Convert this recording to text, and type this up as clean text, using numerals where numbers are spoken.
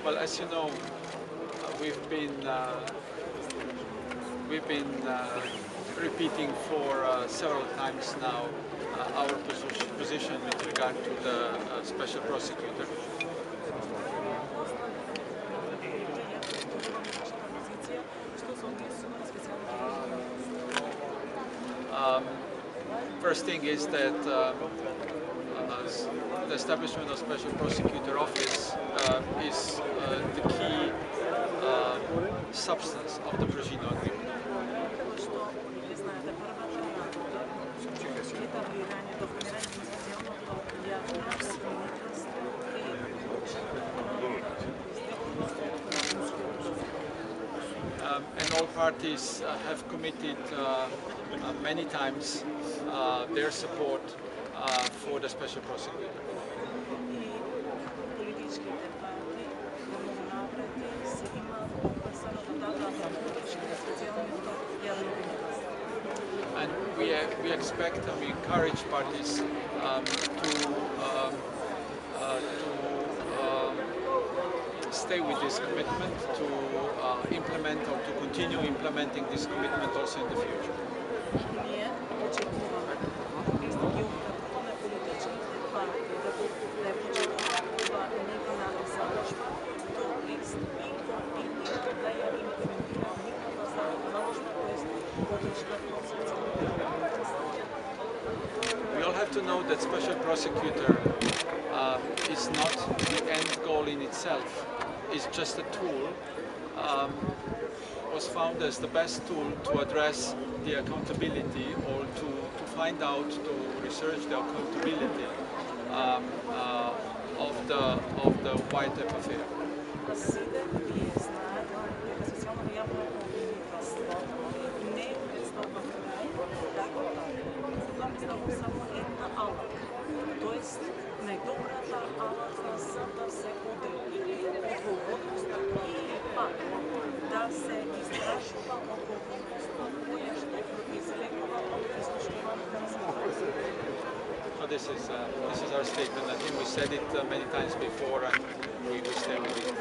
Well, as you know, we've been repeating for several times now our position with regard to the special prosecutor. First thing is that the establishment of Special Prosecutor Office is the key substance of the Brežino Agreement. And all parties have committed many times their support for the Special Prosecutor. And we expect and we encourage parties to stay with this commitment, to implement or to continue implementing this commitment also in the future. We all have to know that Special Prosecutor is not the end goal in itself. It's just a tool. Was found as the best tool to address the accountability or to find out, to research the accountability of the White Ape affair. So this is our statement. I think we said it many times before, and we stay with it.